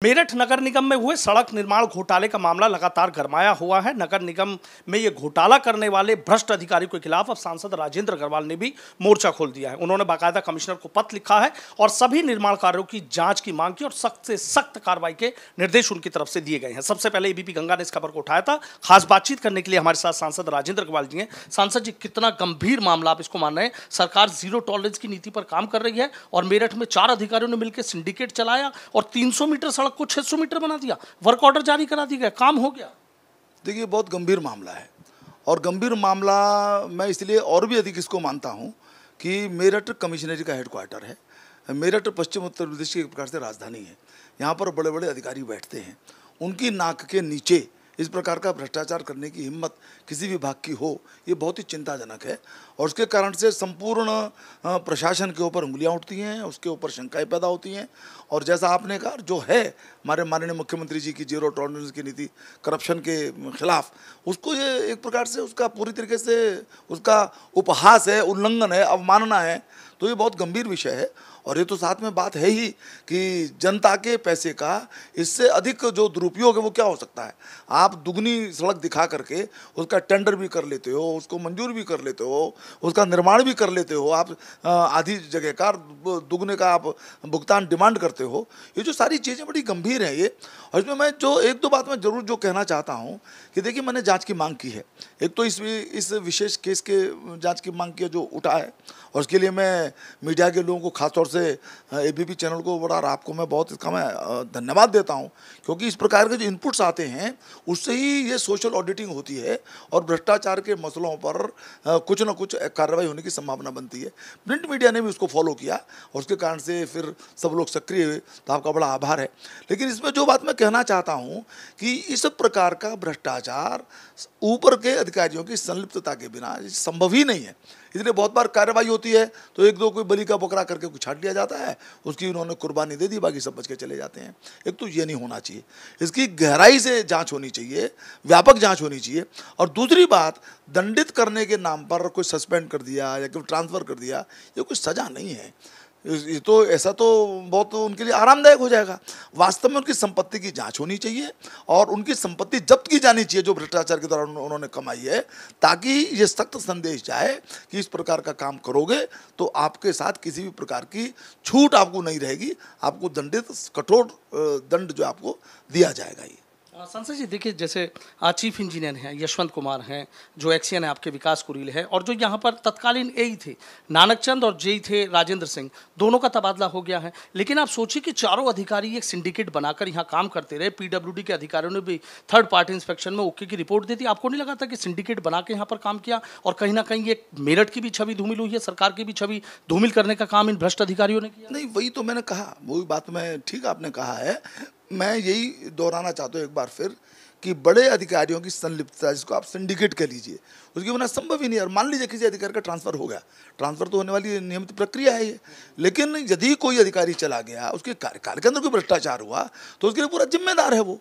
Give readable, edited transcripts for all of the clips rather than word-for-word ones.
मेरठ नगर निगम में हुए सड़क निर्माण घोटाले का मामला लगातार गरमाया हुआ है। नगर निगम में ये घोटाला करने वाले भ्रष्ट अधिकारी के खिलाफ अब सांसद राजेंद्र अग्रवाल ने भी मोर्चा खोल दिया है। उन्होंने बाकायदा कमिश्नर को पत्र लिखा है और सभी निर्माण कार्यों की जांच की मांग की और सख्त से सख्त कार्रवाई के निर्देश उनकी तरफ से दिए गए हैं। सबसे पहले एबीपी गंगा ने इस खबर को उठाया था। खास बातचीत करने के लिए हमारे साथ सांसद राजेंद्र अग्रवाल जी हैं। सांसद जी, कितना गंभीर मामला आप इसको मान रहे हैं? सरकार जीरो टॉलरेंस की नीति पर काम कर रही है और मेरठ में 4 अधिकारियों ने मिलकर सिंडिकेट चलाया और 300 मीटर सड़क को 600 मीटर बना दिया, वर्क ऑर्डर जारी करा दिया गया, काम हो गया। देखिए, बहुत गंभीर मामला है और गंभीर मामला मैं इसलिए और भी अधिक इसको मानता हूं कि मेरठ कमिश्नरी का हेडक्वार्टर है। मेरठ पश्चिम उत्तर प्रदेश की एक प्रकार से राजधानी है। यहाँ पर बड़े बड़े अधिकारी बैठते हैं, उनकी नाक के नीचे इस प्रकार का भ्रष्टाचार करने की हिम्मत किसी विभाग की हो, ये बहुत ही चिंताजनक है। और उसके कारण से संपूर्ण प्रशासन के ऊपर उंगलियां उठती हैं, उसके ऊपर शंकाएं पैदा होती हैं। और जैसा आपने कहा, जो है हमारे माननीय मुख्यमंत्री जी की जीरो टॉलरेंस की नीति करप्शन के खिलाफ, उसको ये एक प्रकार से उसका पूरी तरीके से उसका उपहास है, उल्लंघन है, अवमानना है। तो ये बहुत गंभीर विषय है। और ये तो साथ में बात है ही कि जनता के पैसे का इससे अधिक जो दुरुपयोग है वो क्या हो सकता है। आप दुगनी सड़क दिखा करके उसका टेंडर भी कर लेते हो, उसको मंजूर भी कर लेते हो, उसका निर्माण भी कर लेते हो, आप आधी जगह का दुगने का आप भुगतान डिमांड करते हो। ये जो सारी चीज़ें बड़ी गंभीर हैं ये। और इसमें मैं जो एक दो बात मैं ज़रूर जो कहना चाहता हूँ कि देखिए, मैंने जाँच की मांग की है। एक तो इस विशेष केस के जाँच की मांग की जो उठा है, और उसके लिए मैं मीडिया के लोगों को खासतौर से एबीपी चैनल को और आपको मैं बहुत इसका मैं धन्यवाद देता हूं, क्योंकि इस प्रकार के जो इनपुट्स आते हैं उससे ही ये सोशल ऑडिटिंग होती है और भ्रष्टाचार के मसलों पर कुछ ना कुछ कार्रवाई होने की संभावना बनती है। प्रिंट मीडिया ने भी उसको फॉलो किया और उसके कारण से फिर सब लोग सक्रिय हुए, तो आपका बड़ा आभार है। लेकिन इसमें जो बात मैं कहना चाहता हूँ कि इस प्रकार का भ्रष्टाचार ऊपर के अधिकारियों की संलिप्तता के बिना संभव ही नहीं है। इसलिए बहुत बार कार्रवाई होती है तो एक दो कोई बलि का बकरा करके कुछ छाट लिया जाता है, उसकी उन्होंने कुर्बानी दे दी, बाकी सब बच के चले जाते हैं। एक तो ये नहीं होना चाहिए, इसकी गहराई से जांच होनी चाहिए, व्यापक जांच होनी चाहिए। और दूसरी बात, दंडित करने के नाम पर कोई सस्पेंड कर दिया या कोई ट्रांसफ़र कर दिया, ये कोई सज़ा नहीं है। ये तो ऐसा तो बहुत उनके लिए आरामदायक हो जाएगा। वास्तव में उनकी संपत्ति की जांच होनी चाहिए और उनकी संपत्ति जब्त की जानी चाहिए जो भ्रष्टाचार के दौरान उन्होंने कमाई है, ताकि ये सख्त संदेश जाए कि इस प्रकार का काम करोगे तो आपके साथ किसी भी प्रकार की छूट आपको नहीं रहेगी, आपको दंडित कठोर दंड जो आपको दिया जाएगा। ये संसद जी, देखिए, जैसे चीफ इंजीनियर हैं यशवंत कुमार हैं, जो एक्सियन है आपके विकास कुरील है, और जो यहाँ पर तत्कालीन एई थे नानक चंद और जेई थे राजेंद्र सिंह, दोनों का तबादला हो गया है। लेकिन आप सोचिए कि चारों अधिकारी एक सिंडिकेट बनाकर यहाँ काम करते रहे। पीडब्ल्यूडी के अधिकारियों ने भी थर्ड पार्टी इंस्पेक्शन में ओके की रिपोर्ट दी थी। आपको नहीं लगा था कि सिंडिकेट बना के यहाँ पर काम किया और कहीं ना कहीं ये मेरठ की भी छवि धूमिल हुई है, सरकार की भी छवि धूमिल करने का काम इन भ्रष्ट अधिकारियों ने किया? नहीं, वही तो मैंने कहा, वही बात मैं ठीक आपने कहा है। मैं यही दोहराना चाहता हूँ एक बार फिर कि बड़े अधिकारियों की संलिप्तता, जिसको आप सिंडिकेट कह लीजिए, उसके बिना संभव ही नहीं है। और मान लीजिए किसी अधिकारी का ट्रांसफ़र हो गया, ट्रांसफ़र तो होने वाली नियमित प्रक्रिया है ये, लेकिन यदि कोई अधिकारी चला गया, उसके कार्यकाल के अंदर कोई भ्रष्टाचार हुआ, तो उसके लिए पूरा जिम्मेदार है वो।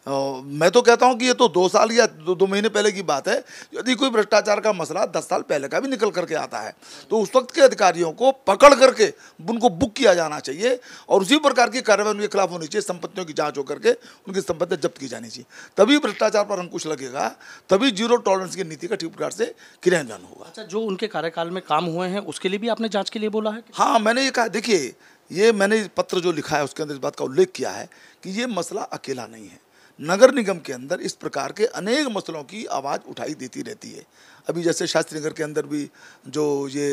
मैं तो कहता हूं कि ये तो 2 साल या 2 महीने पहले की बात है। यदि कोई भ्रष्टाचार का मसला 10 साल पहले का भी निकल करके आता है तो उस वक्त के अधिकारियों को पकड़ करके उनको बुक किया जाना चाहिए और उसी प्रकार की कार्रवाई उनके खिलाफ होनी चाहिए। संपत्तियों की जांच होकर के उनकी संपत्ति जब्त की जानी चाहिए, तभी भ्रष्टाचार पर अंकुश लगेगा, तभी जीरो टॉलरेंस की नीति का ठीक प्रकार से क्रियान्वयन होगा। अच्छा, जो उनके कार्यकाल में काम हुए हैं उसके लिए भी आपने जाँच के लिए बोला है? हाँ, मैंने ये कहा, देखिए, ये मैंने पत्र जो लिखा है उसके अंदर इस बात का उल्लेख किया है कि ये मसला अकेला नहीं है। नगर निगम के अंदर इस प्रकार के अनेक मसलों की आवाज़ उठाई देती रहती है। अभी जैसे शास्त्री नगर के अंदर भी जो ये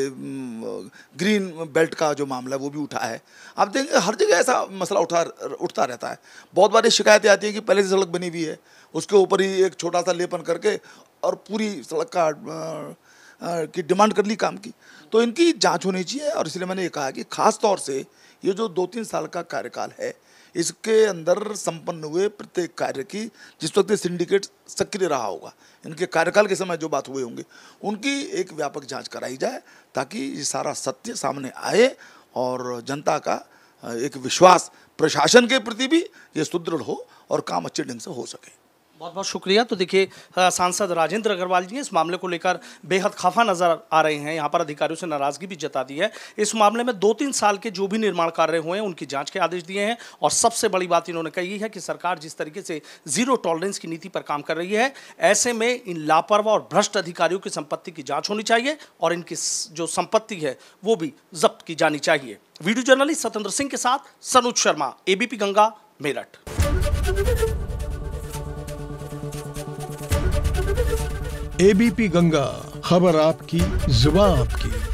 ग्रीन बेल्ट का जो मामला है वो भी उठा है। आप देखेंगे हर जगह ऐसा मसला उठता रहता है। बहुत बार शिकायतें आती हैं कि पहले से सड़क बनी हुई है, उसके ऊपर ही एक छोटा सा लेपन करके और पूरी सड़क का की डिमांड कर ली काम की। तो इनकी जाँच होनी चाहिए। और इसलिए मैंने ये कहा कि खास तौर से ये जो 2-3 साल का कार्यकाल है, इसके अंदर संपन्न हुए प्रत्येक कार्य की, जिस वक्त सिंडिकेट सक्रिय रहा होगा, इनके कार्यकाल के समय जो बात हुए होंगे, उनकी एक व्यापक जांच कराई जाए, ताकि ये सारा सत्य सामने आए और जनता का एक विश्वास प्रशासन के प्रति भी ये सुदृढ़ हो और काम अच्छे ढंग से हो सके। बहुत बहुत शुक्रिया। तो देखिए सांसद राजेंद्र अग्रवाल जी इस मामले को लेकर बेहद खफा नजर आ रहे हैं। यहाँ पर अधिकारियों से नाराजगी भी जता दी है। इस मामले में 2-3 साल के जो भी निर्माण कार्य हुए हैं उनकी जांच के आदेश दिए हैं। और सबसे बड़ी बात इन्होंने कही है कि सरकार जिस तरीके से जीरो टॉलरेंस की नीति पर काम कर रही है, ऐसे में इन लापरवाह और भ्रष्ट अधिकारियों की संपत्ति की जाँच होनी चाहिए और इनकी जो संपत्ति है वो भी जब्त की जानी चाहिए। वीडियो जर्नलिस्ट सत्येंद्र सिंह के साथ सनुज शर्मा, एबीपी गंगा, मेरठ। एबीपी गंगा, खबर आपकी, जुबान आपकी।